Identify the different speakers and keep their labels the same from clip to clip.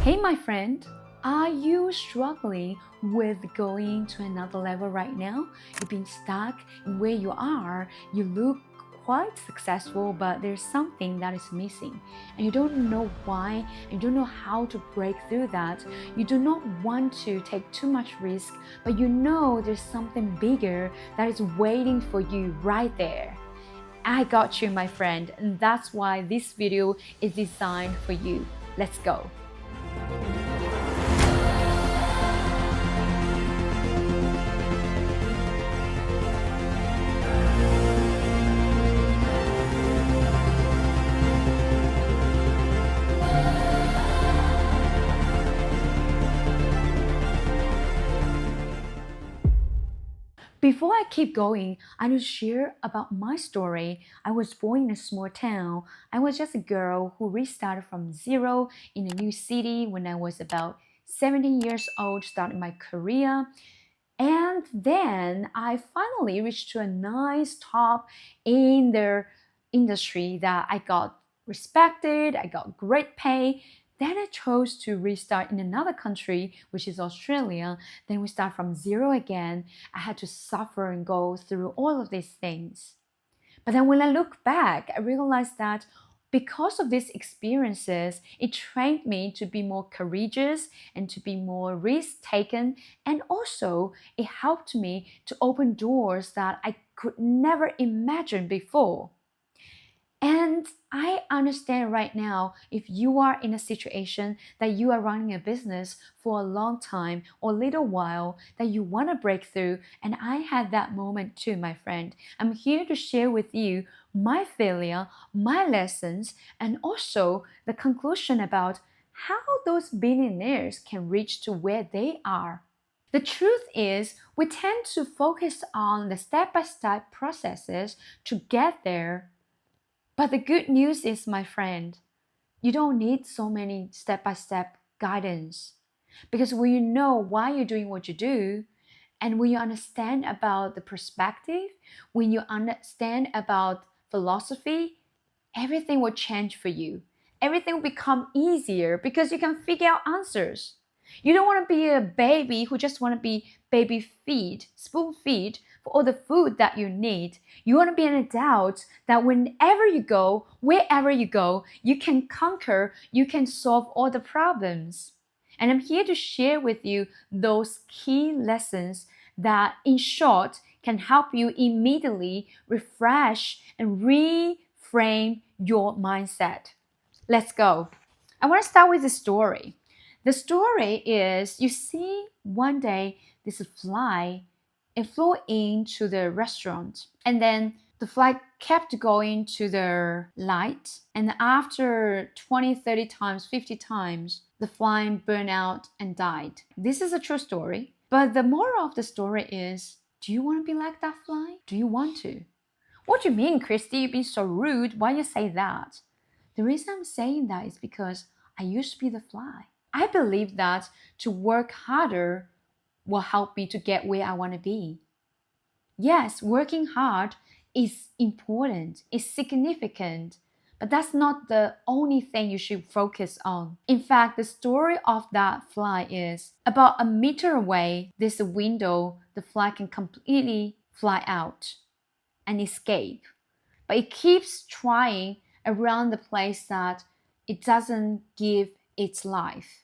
Speaker 1: Hey, my friend, are you struggling with going to another level right now? You've been stuck in where you are. You look quite successful, but there's something that is missing, and you don't know why, and you don't know how to break through that. You do not want to take too much risk, but you know there's something bigger that is waiting for you right there. I got you, my friend, and that's why this video is designed for you. Let's go. Before I keep going, I need to share about my story. I was born in a small town. I was just a girl who restarted from zero in a new city when I was about 17 years old, starting my career. And then I finally reached to a nice top in the industry that I got respected, I got great pay. Then I chose to restart in another country, which is Australia. Then we start from zero again. I had to suffer and go through all of these things. But then when I look back, I realized that because of these experiences, it trained me to be more courageous and to be more risk taken. And also, it helped me to open doors that I could never imagine before. And I understand right now if you are in a situation that you are running a business for a long time or a little while that you want to break through. And I had that moment too, my friend. I'm here to share with you my failure, my lessons, and also the conclusion about how those billionaires can reach to where they are. The truth is, we tend to focus on the step-by-step processes to get there. But the good news is, my friend, you don't need so many step-by-step guidance. Because when you know why you're doing what you do, and when you understand about the perspective, when you understand about philosophy, everything will change for you. Everything will become easier because you can figure out answers. You don't want to be a baby who just want to be baby feed, spoon feed for all the food that you need. You want to be an adult that whenever you go, wherever you go, you can conquer, you can solve all the problems. And I'm here to share with you those key lessons that, in short, can help you immediately refresh and reframe your mindset. Let's go. I want to start with a story. The story is, you see, one day this fly, it flew into the restaurant, and then the fly kept going to the light, and after 20, 30 times, 50 times, the fly burned out and died. This is a true story, but the moral of the story is, do you want to be like that fly? Do you want to? What do you mean, Kristy? You've been so rude. Why you say that? The reason I'm saying that is because I used to be the fly. I believe that to work harder will help me to get where I want to be. Yes, working hard is important, is significant, but that's not the only thing you should focus on. In fact, the story of that fly is about a meter away, there's a window, the fly can completely fly out and escape. But it keeps trying around the place that it doesn't give its life.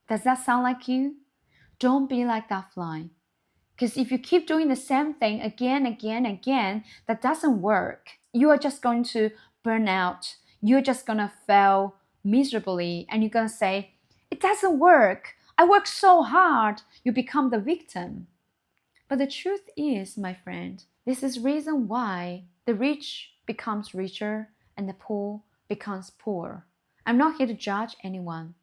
Speaker 1: Does that sound like you? Don't be like that fly. Because if you keep doing the same thing again, again, that doesn't work. You are just going to burn out. You're just going to fail miserably. And you're going to say, it doesn't work. I worked so hard. You become the victim. But the truth is, my friend, this is reason why the rich becomes richer and the poor becomes poor. I'm not here to judge anyone.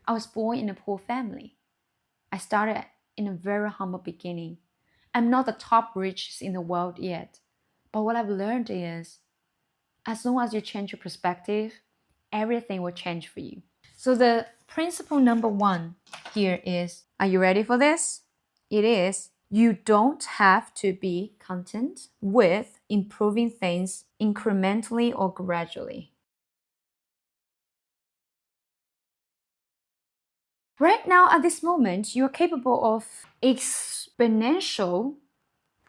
Speaker 1: I was born in a poor family. I started in a very humble beginning. I'm not the top richest in the world yet. But what I've learned is, as long as you change your perspective, everything will change for you. So the principle number one here is, are you ready for this? It is, you don't have to be content with improving things incrementally or gradually. Right now, at this moment, you're capable of exponential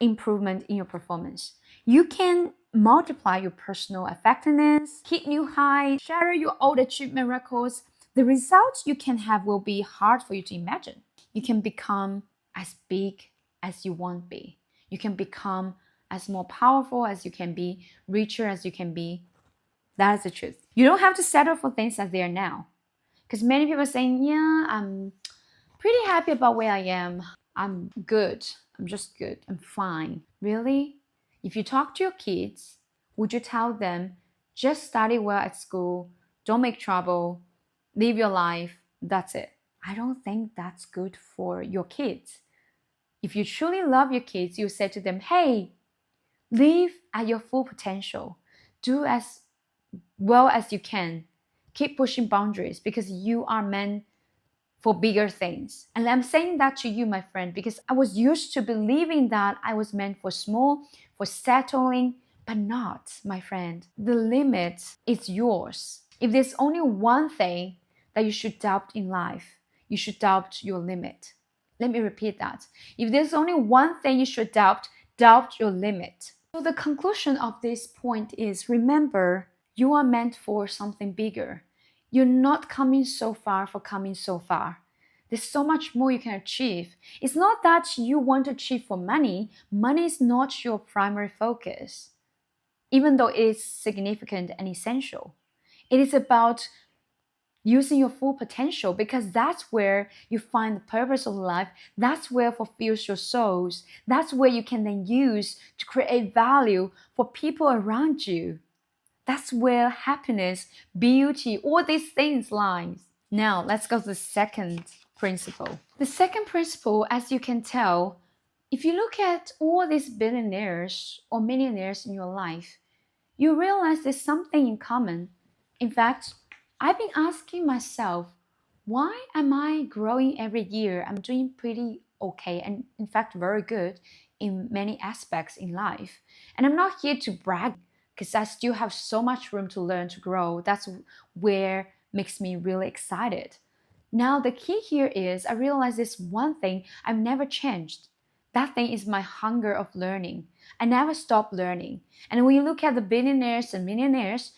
Speaker 1: improvement in your performance. You can multiply your personal effectiveness, hit new highs, shatter your old achievement records. The results you can have will be hard for you to imagine. You can become as big as you want to be. You can become as more powerful as you can be, richer as you can be. That is the truth. You don't have to settle for things as they are now. Because many people are saying, yeah, I'm pretty happy about where I am. I'm good. I'm just good. I'm fine. Really? If you talk to your kids, would you tell them just study well at school, don't make trouble, live your life, that's it? I don't think that's good for your kids. If you truly love your kids, you say to them, hey, live at your full potential. Do as well as you can. Keep pushing boundaries because you are meant for bigger things. And I'm saying that to you, my friend, because I was used to believing that I was meant for small, for settling, but not, my friend. The limit is yours. If there's only one thing that you should doubt in life, you should doubt your limit. Let me repeat that. If there's only one thing you should doubt, doubt your limit. So the conclusion of this point is remember, you are meant for something bigger. You're not coming so far for coming so far. There's so much more you can achieve. It's not that you want to achieve for money. Money is not your primary focus, even though it is significant and essential. It is about using your full potential because that's where you find the purpose of life. That's where it fulfills your souls. That's where you can then use to create value for people around you. That's where happiness, beauty, all these things lies. Now, let's go to the second principle. The second principle, as you can tell, if you look at all these billionaires or millionaires in your life, you realize there's something in common. In fact, I've been asking myself, why am I growing every year? I'm doing pretty okay and, in fact, very good in many aspects in life. And I'm not here to brag because I still have so much room to learn to grow. That's where makes me really excited. Now, the key here is I realize this one thing I've never changed. That thing is my hunger of learning. I never stop learning. And when you look at the billionaires and millionaires,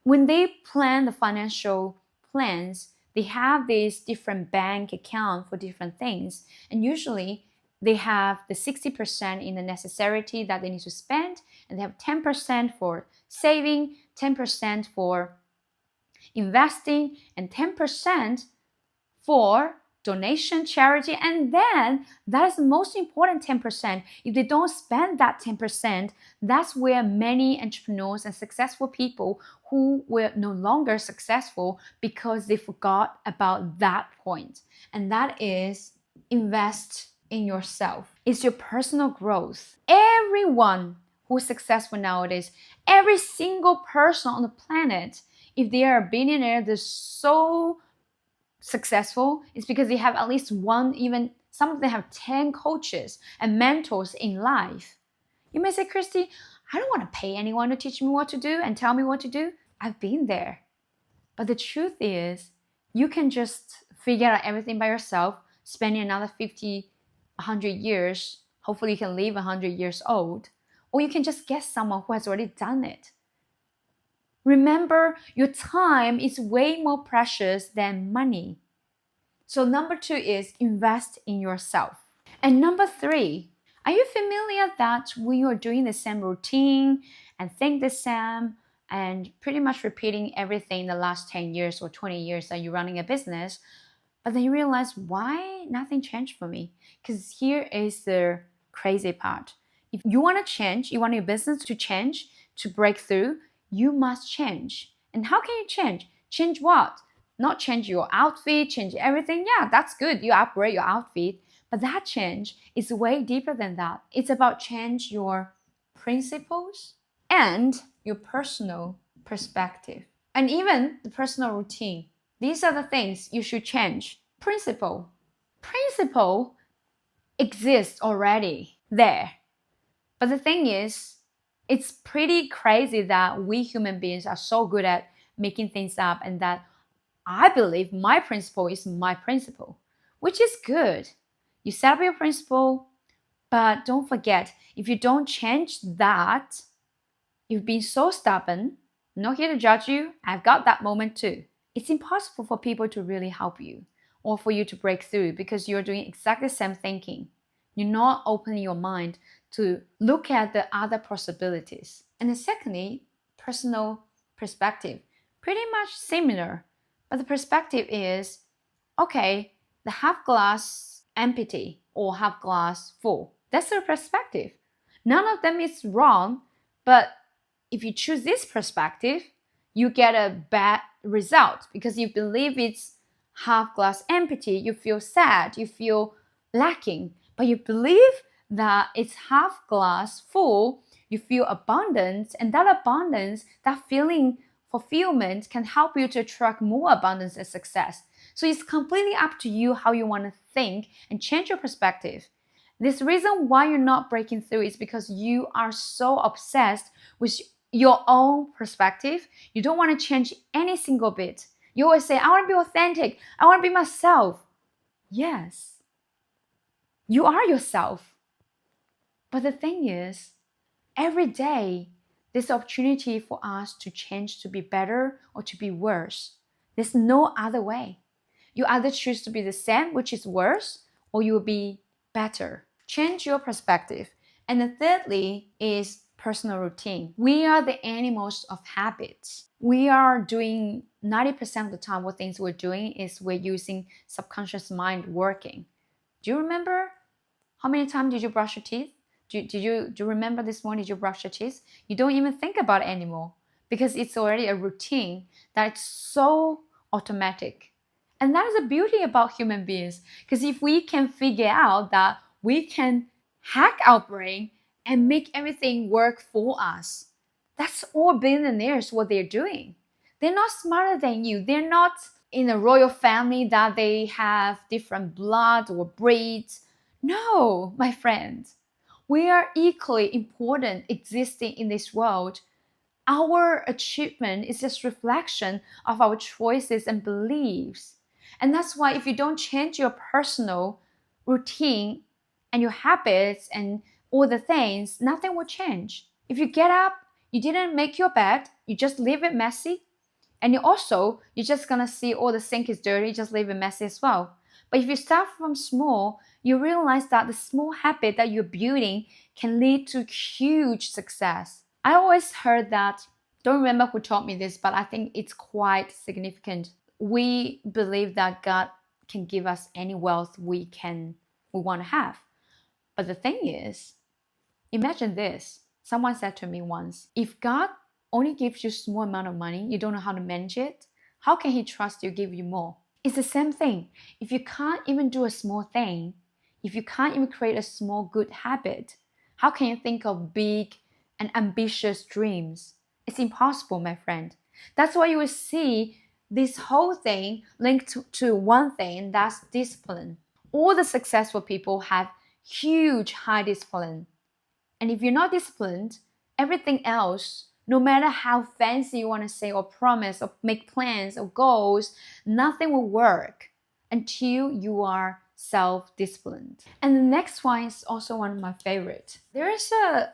Speaker 1: when they plan the financial plans, they have these different bank account for different things. And usually they have the 60% in the necessity that they need to spend, and they have 10% for saving, 10% for investing, and 10% for donation, charity, and then that is the most important 10%. If they don't spend that 10%, that's where many entrepreneurs and successful people who were no longer successful because they forgot about that point. And that is invest in yourself. It's your personal growth. Everyone who's successful nowadays, every single person on the planet, if they are a billionaire, they're so successful is because they have at least one, even some of them have 10 coaches and mentors in life. You may say, Kristy, I don't want to pay anyone to teach me what to do and tell me what to do. I've been there. But the truth is, you can just figure out everything by yourself, spending another 50, 100 years. Hopefully you can live 100 years old. Or you can just get someone who has already done it. Remember, your time is way more precious than money. So number 2 is invest in yourself. And number 3, are you familiar that when you're doing the same routine and think the same and pretty much repeating everything the last 10 years or 20 years that you're running a business, but then you realize why nothing changed for me? Because here is the crazy part. If you want to change, you want your business to change, to break through, you must change. And how can you change? Change what? Not change your outfit, change everything. Yeah, that's good. You upgrade your outfit. But that change is way deeper than that. It's about change your principles and your personal perspective. And even the personal routine. These are the things you should change. Principle. Principle exists already there. But the thing is, it's pretty crazy that we human beings are so good at making things up and that I believe my principle is my principle, which is good. You set up your principle, but don't forget, if you don't change that, you've been so stubborn. I'm not here to judge you. I've got that moment too. It's impossible for people to really help you or for you to break through because you're doing exactly the same thinking. You're not opening your mind to look at the other possibilities. And then secondly, personal perspective. Pretty much similar, but the perspective is okay, the half glass empty or half glass full. That's your perspective. None of them is wrong, but if you choose this perspective, you get a bad result because you believe it's half glass empty, you feel sad, you feel lacking. But you believe that it's half glass full, you feel abundance, and that abundance, that feeling fulfillment can help you to attract more abundance and success. So it's completely up to you how you want to think and change your perspective. This reason why you're not breaking through is because you are so obsessed with your own perspective. You don't want to change any single bit. You always say, I want to be authentic. I want to be myself. Yes, you are yourself. But the thing is, every day, there's opportunity for us to change to be better or to be worse. There's no other way. You either choose to be the same, which is worse, or you will be better. Change your perspective. And then thirdly is personal routine. We are the animals of habits. We are doing 90% of the time what things we're doing is we're using subconscious mind working. Do you remember how many times did you brush your teeth? Do you remember this morning did you brush your teeth? You don't even think about it anymore because it's already a routine that's so automatic. And that is the beauty about human beings. Because if we can figure out that we can hack our brain and make everything work for us, that's all billionaires what they're doing. They're not smarter than you. They're not in a royal family that they have different blood or breeds. No, my friends. We are equally important existing in this world. Our achievement is just reflection of our choices and beliefs. And that's why if you don't change your personal routine and your habits and all the things, nothing will change. If you get up, you didn't make your bed, you just leave it messy, and you're just gonna see all the sink is dirty, just leave it messy as well. But if you start from small, you realize that the small habit that you're building can lead to huge success. I always heard that, don't remember who taught me this, but I think it's quite significant. We believe that God can give us any wealth we want to have. But the thing is, imagine this. Someone said to me once, if God only gives you a small amount of money, you don't know how to manage it, how can he trust you give you more? It's the same thing. If you can't even do a small thing, if you can't even create a small good habit, how can you think of big and ambitious dreams? It's impossible, my friend. That's why you will see this whole thing linked to one thing, that's discipline. All the successful people have huge high discipline. And if you're not disciplined, everything else, no matter how fancy you want to say or promise or make plans or goals, nothing will work until you are self-disciplined. And the next one is also one of my favorite. There is a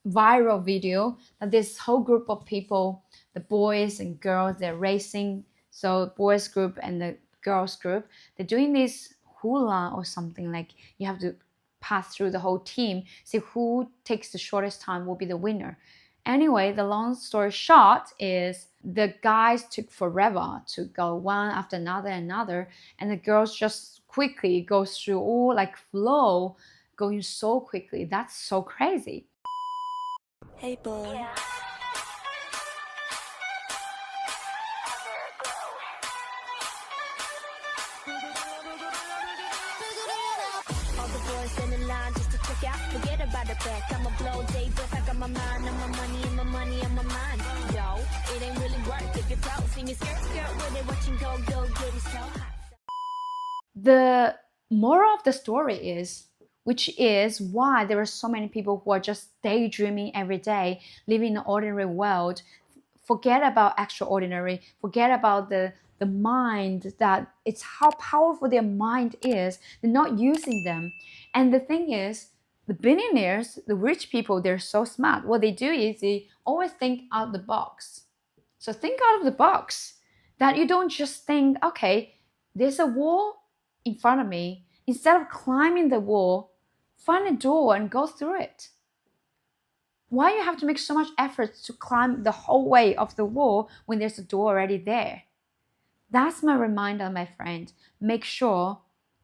Speaker 1: viral video that this whole group of people, the boys and girls, they're racing. So boys group and the girls group, they're doing this hula or something, like you have to pass through the whole team, see who takes the shortest time will be the winner. Anyway, the long story short is the guys took forever to go one after another, and the girls just quickly goes through all like flow, going so quickly. That's so crazy.
Speaker 2: Hey boy. All the boys in the line just to check out. Forget about the back. I'ma blow days off. I got my mind on my money and my money on my mind. Yo, it ain't really work if you're close and your skirt where they watching go get it so hot.
Speaker 1: The moral of the story is, which is why there are so many people who are just daydreaming every day, living in an ordinary world, forget about extraordinary, forget about the the mind, that it's how powerful their mind is. They're not using them. And the thing is, the billionaires, the rich people, they're so smart. What they do is they always think out of the box. So think out of the box, that you don't just think, okay, there's a wall in front of me. Instead of climbing the wall, find a door and go through it. Why you have to make so much effort to climb the whole way of the wall when there's a door already there? That's my reminder, my friend. Make sure,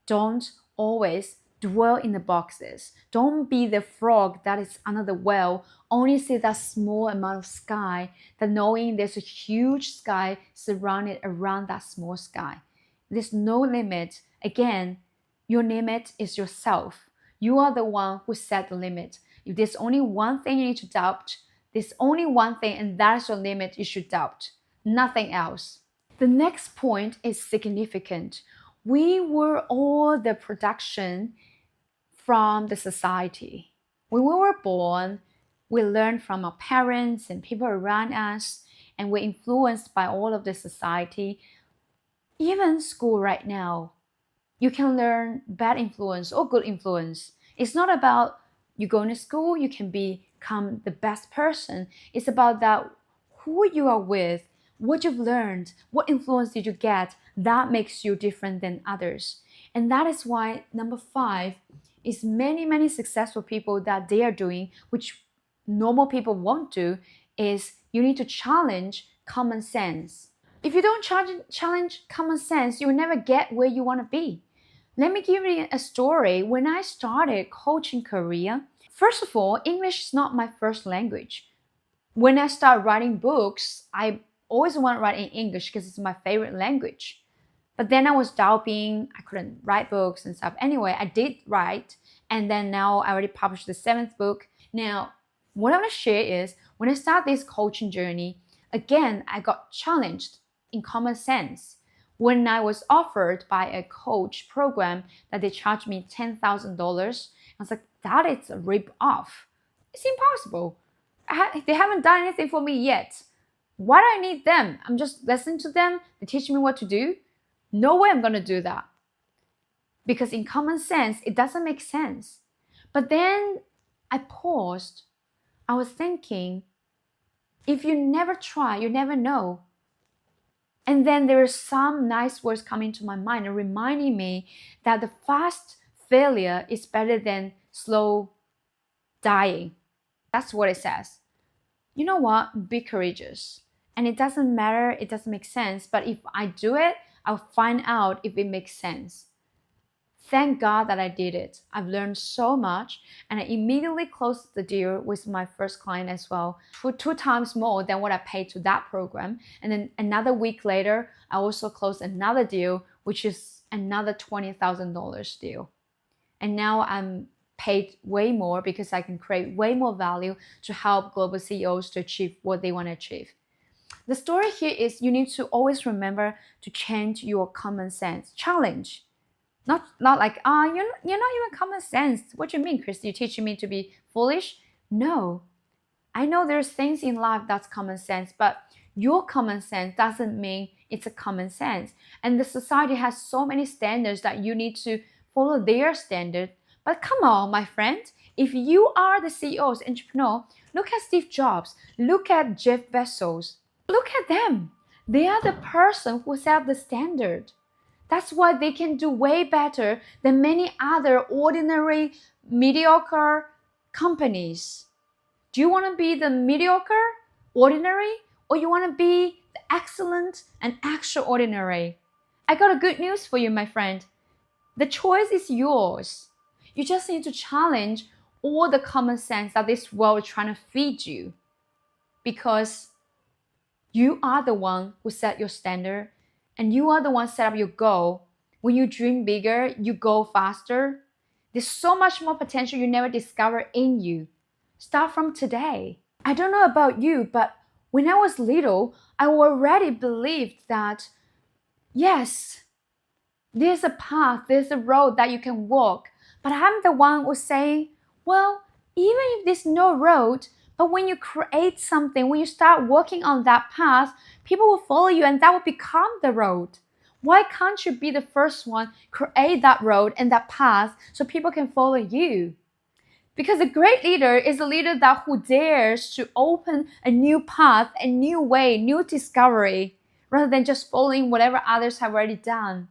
Speaker 1: don't always dwell in the boxes. Don't be the frog that is under the well, only see that small amount of sky, that knowing there's a huge sky surrounded around that small sky. There's no limit. Again, your limit is yourself. You are the one who set the limit. If there's only one thing you need to doubt, there's only one thing, and that's your limit you should doubt. Nothing else. The next point is significant. We were all the production from the society. When we were born, we learned from our parents and people around us, and we're influenced by all of the society. Even school right now, you can learn bad influence or good influence. It's not about you going to school, you can become the best person. It's about that who you are with, what you've learned, what influence did you get that makes you different than others. And that is why number 5 is many successful people that they are doing, which normal people won't do, is you need to challenge common sense. If you don't challenge common sense, you will never get where you want to be. Let me give you a story. When I started coaching career, first of all, English is not my first language. When I started writing books, I always want to write in English because it's my favorite language. But then I was doubting, I couldn't write books and stuff. Anyway, I did write, and then now I already published the 7th book. Now, what I want to share is, when I started this coaching journey, again, I got challenged in common sense. When I was offered by a coach program that they charged me $10,000, I was like, that is a rip-off. It's impossible. They haven't done anything for me yet. Why do I need them? I'm just listening to them. They teach me what to do. No way I'm going to do that. Because in common sense, it doesn't make sense. But then I paused. I was thinking, if you never try, you never know. And then there are some nice words coming to my mind and reminding me that the fast failure is better than slow dying. That's what it says. You know what? Be courageous. And it doesn't matter, it doesn't make sense, but if I do it, I'll find out if it makes sense. Thank God that I did it. I've learned so much, and I immediately closed the deal with my first client as well, for 2 times more than what I paid to that program. And then another week later, I also closed another deal, which is another $20,000 deal. And now I'm paid way more because I can create way more value to help global CEOs to achieve what they want to achieve. The story here is you need to always remember to change your common sense. Challenge. Not like, you're not even common sense. What do you mean, Kristy? You're teaching me to be foolish? No. I know there's things in life that's common sense, but your common sense doesn't mean it's a common sense. And the society has so many standards that you need to follow their standard. But come on, my friend. If you are the CEOs, entrepreneur, look at Steve Jobs. Look at Jeff Bezos. Look at them. They are the person who set the standard. That's why they can do way better than many other ordinary, mediocre companies. Do you want to be the mediocre, ordinary, or you want to be the excellent and extraordinary? I got a good news for you, my friend. The choice is yours. You just need to challenge all the common sense that this world is trying to feed you, because you are the one who set your standard, and you are the one set up your goal. When you dream bigger, you go faster. There's so much more potential you never discovered in you. Start from today. I don't know about you, but when I was little, I already believed that, yes, there's a path, there's a road that you can walk. But I'm the one who's saying, well, even if there's no road, But when you create something, when you start working on that path, people will follow you and that will become the road. Why can't you be the first one, create that road and that path so people can follow you? Because a great leader is a leader that who dares to open a new path, a new way, new discovery, rather than just following whatever others have already done.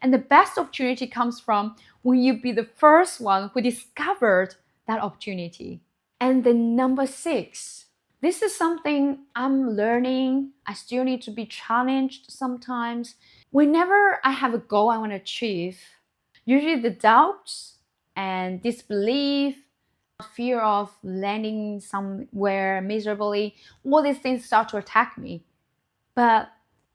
Speaker 1: And the best opportunity comes from when you be the first one who discovered that opportunity. And the number 6, this is something I'm learning. I still need to be challenged sometimes. Whenever I have a goal I want to achieve, usually the doubts and disbelief, fear of landing somewhere miserably, all these things start to attack me. But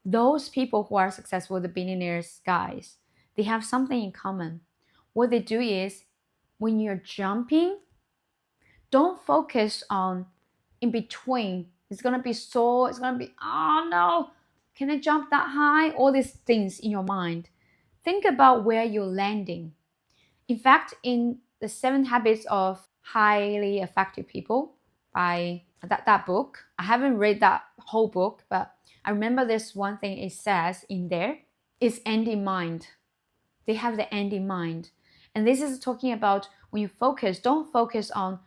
Speaker 1: those people who are successful, the billionaires guys, they have something in common. What they do is when you're jumping, don't focus on in between. It's gonna be oh no, can I jump that high? All these things in your mind. Think about where you're landing. In fact, in the 7 Habits of Highly Effective People by that book, I haven't read that whole book, but I remember this one thing it says in there is end in mind. They have the end in mind. And this is talking about when you focus, don't focus on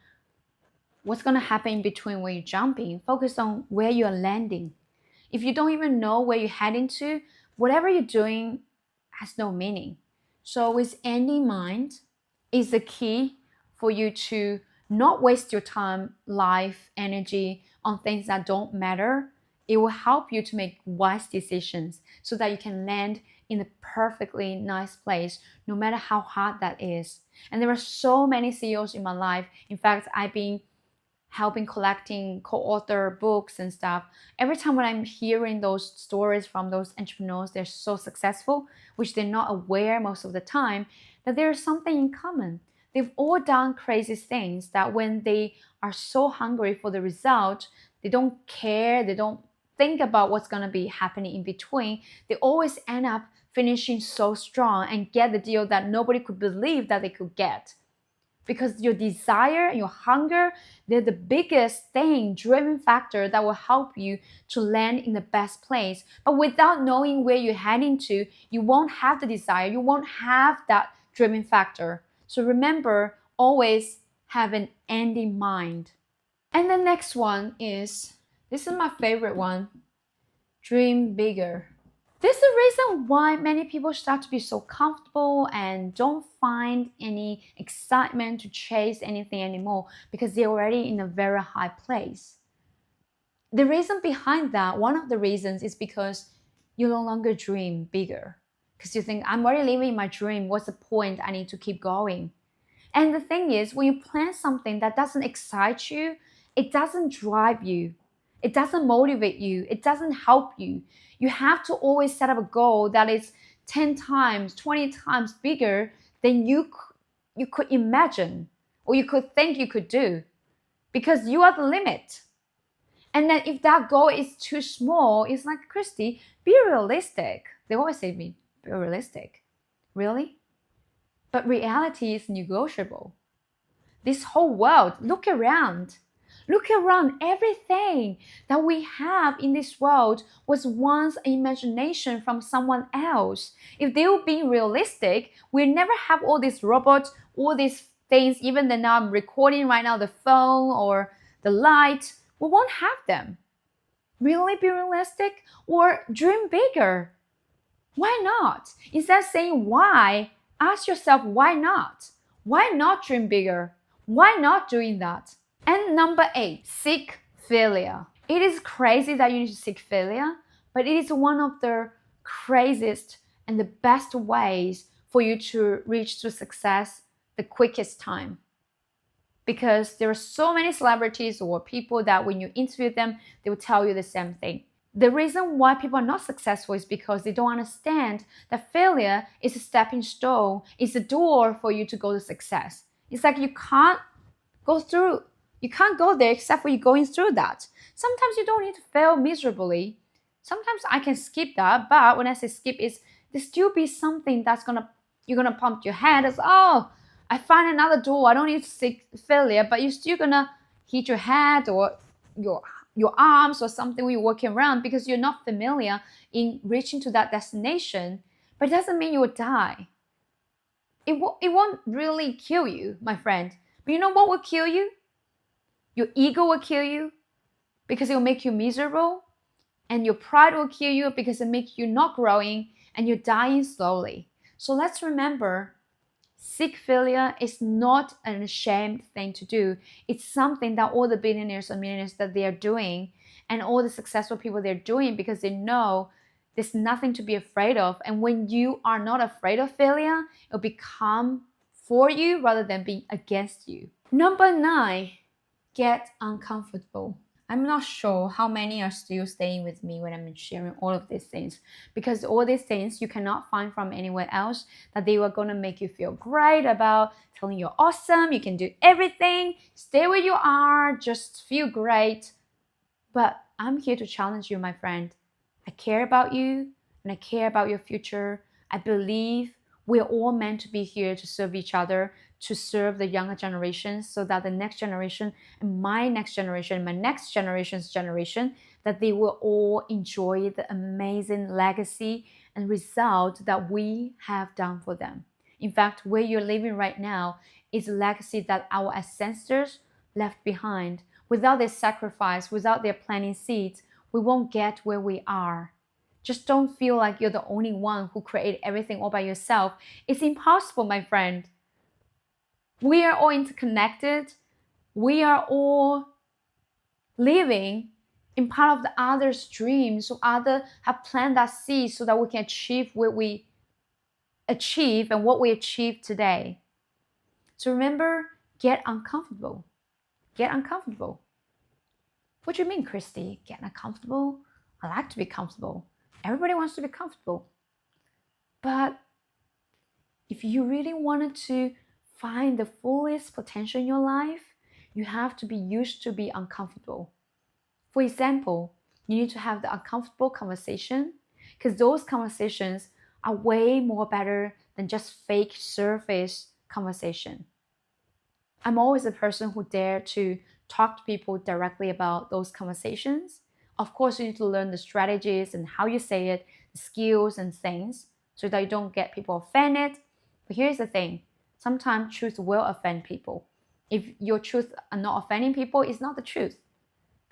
Speaker 1: what's going to happen in between when you're jumping. Focus on where you're landing. If you don't even know where you're heading to, whatever you're doing has no meaning. So with end in mind is the key for you to not waste your time, life, energy on things that don't matter. It will help you to make wise decisions so that you can land in a perfectly nice place, no matter how hard that is. And there are so many CEOs in my life. In fact, I've been helping collecting co-author books and stuff. Every time when I'm hearing those stories from those entrepreneurs, they're so successful, which they're not aware most of the time, that there's something in common. They've all done crazy things that when they are so hungry for the result, they don't care, they don't think about what's going to be happening in between. They always end up finishing so strong and get the deal that nobody could believe that they could get. Because your desire and your hunger, they're the biggest thing, driving factor that will help you to land in the best place. But without knowing where you're heading to, you won't have the desire, you won't have that driving factor. So remember, always have an end in mind. And the next one is, this is my favorite one, dream bigger. This is the reason why many people start to be so comfortable and don't find any excitement to chase anything anymore because they're already in a very high place. The reason behind that, one of the reasons is because you no longer dream bigger. Because you think, I'm already living my dream. What's the point? I need to keep going. And the thing is, when you plan something that doesn't excite you, it doesn't drive you. It doesn't motivate you. It doesn't help you. You have to always set up a goal that is 10 times, 20 times bigger than you could imagine or you could think you could do, because you are the limit. And then if that goal is too small, it's like, Kristy, be realistic. They always say be realistic. Really? But reality is negotiable. This whole world, look around. Look around, everything that we have in this world was once an imagination from someone else. If they were being realistic, we'd never have all these robots, all these things, even that now I'm recording right now, the phone or the light, we won't have them. Really be realistic or dream bigger? Why not? Instead of saying why, ask yourself why not? Why not dream bigger? Why not doing that? And number 8, seek failure. It is crazy that you need to seek failure, but it is one of the craziest and the best ways for you to reach to success the quickest time. Because there are so many celebrities or people that when you interview them, they will tell you the same thing. The reason why people are not successful is because they don't understand that failure is a stepping stone, it's a door for you to go to success. It's like you can't go there except for you going through that. Sometimes you don't need to fail miserably. Sometimes I can skip that, but when I say skip, there still be something you're gonna pump your head as, oh, I find another door. I don't need to seek failure, but you're still gonna hit your head or your your arms or something when you're walking around because you're not familiar in reaching to that destination. But it doesn't mean you will die. It won't really kill you, my friend. But you know what will kill you? Your ego will kill you because it will make you miserable, and your pride will kill you because it makes you not growing and you're dying slowly. So let's remember, seek failure is not an ashamed thing to do. It's something that all the billionaires and millionaires that they are doing, and all the successful people they're doing, because they know there's nothing to be afraid of. And when you are not afraid of failure, it'll become for you rather than being against you. Number 9, get uncomfortable. I'm not sure how many are still staying with me when I'm sharing all of these things, because all these things you cannot find from anywhere else, that they were going to make you feel great about, telling you awesome, you can do everything, stay where you are, just feel great. But I'm here to challenge you, my friend. I care about you and I care about your future. I believe we're all meant to be here to serve each other, to serve the younger generations, so that the next generation and my next generation, my next generation's generation, that they will all enjoy the amazing legacy and result that we have done for them. In fact, where you're living right now is a legacy that our ancestors left behind. Without their sacrifice, without their planting seeds, we won't get where we are. Just don't feel like you're the only one who created everything all by yourself. It's impossible, my friend. We are all interconnected. We are all living in part of the other's dreams, so others have planted that seed so that we can achieve what we achieve and what we achieve today. So remember, get uncomfortable. Get uncomfortable. What do you mean, Kristy? Get uncomfortable? I like to be comfortable. Everybody wants to be comfortable. But if you really wanted to find the fullest potential in your life, you have to be used to be uncomfortable. For example, you need to have the uncomfortable conversation, because those conversations are way more better than just fake surface conversation. I'm always a person who dare to talk to people directly about those conversations. Of course, you need to learn the strategies and how you say it, the skills and things, so that you don't get people offended. But here's the thing, sometimes truth will offend people. If your truth are not offending people, it's not the truth.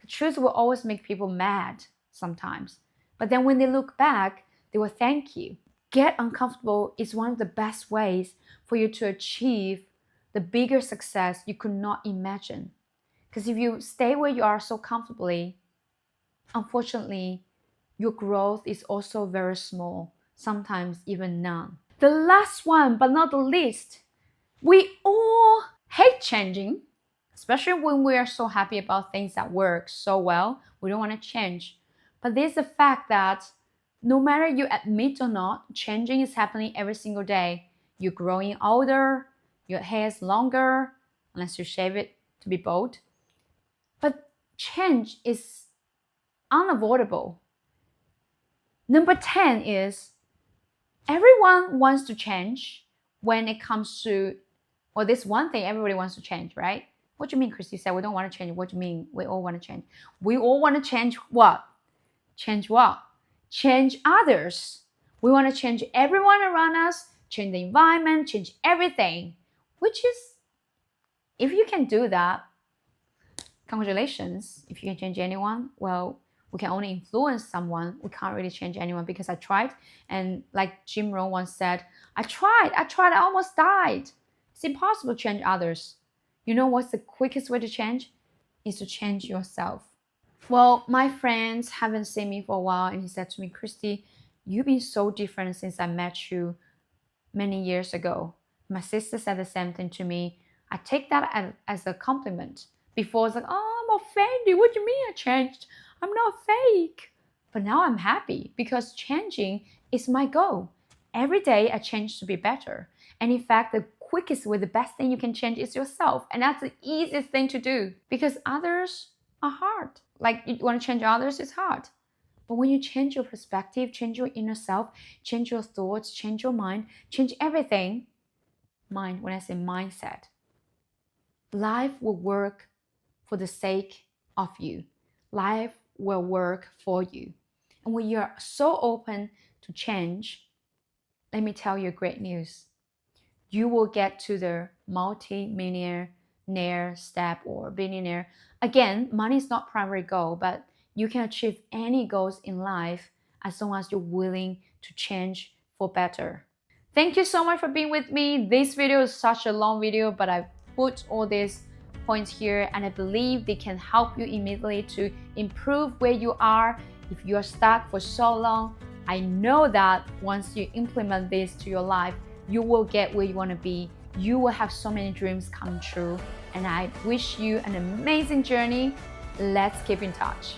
Speaker 1: The truth will always make people mad sometimes. But then when they look back, they will thank you. Get uncomfortable is one of the best ways for you to achieve the bigger success you could not imagine. Because if you stay where you are so comfortably, unfortunately, your growth is also very small, sometimes even none. The last one, but not the least, we all hate changing, especially when we are so happy about things that work so well. We don't want to change. But there's the fact that no matter you admit or not, changing is happening every single day. You're growing older, your hair is longer, unless you shave it to be bald. But change is unavoidable. Number 10 is, everyone wants to change when it comes to, well, this one thing everybody wants to change, right? What do you mean, Kristy? You said we don't want to change. What do you mean we all want to change? We all want to change what? Change what? Change others. We want to change everyone around us, change the environment, change everything. Which is, if you can do that, congratulations. If you can change anyone, well, we can only influence someone. We can't really change anyone, because I tried. And like Jim Rohn once said, I tried, I almost died. It's impossible to change others. You know what's the quickest way to change? Is to change yourself. Well, my friends haven't seen me for a while, and he said to me, Kristy, you've been so different since I met you many years ago. My sister said the same thing to me. I take that as a compliment. Before it's like, oh, I'm offended. What do you mean I changed? I'm not fake. But now I'm happy, because changing is my goal. Every day I change to be better. And in fact, the quickest way, the best thing you can change is yourself. And that's the easiest thing to do, because others are hard. Like, you want to change others, it's hard. But when you change your perspective, change your inner self, change your thoughts, change your mind, change everything. Mind, when I say mindset, life will work for the sake of you. Life will work for you. And when you're so open to change, let me tell you great news. You will get to the multi-millionaire step or billionaire. Again, money is not primary goal, but you can achieve any goals in life as long as you're willing to change for better. Thank you so much for being with me. This video is such a long video, but I put all these points here and I believe they can help you immediately to improve where you are. If you are stuck for so long, I know that once you implement this to your life, you will get where you want to be. You will have so many dreams come true. And I wish you an amazing journey. Let's keep in touch.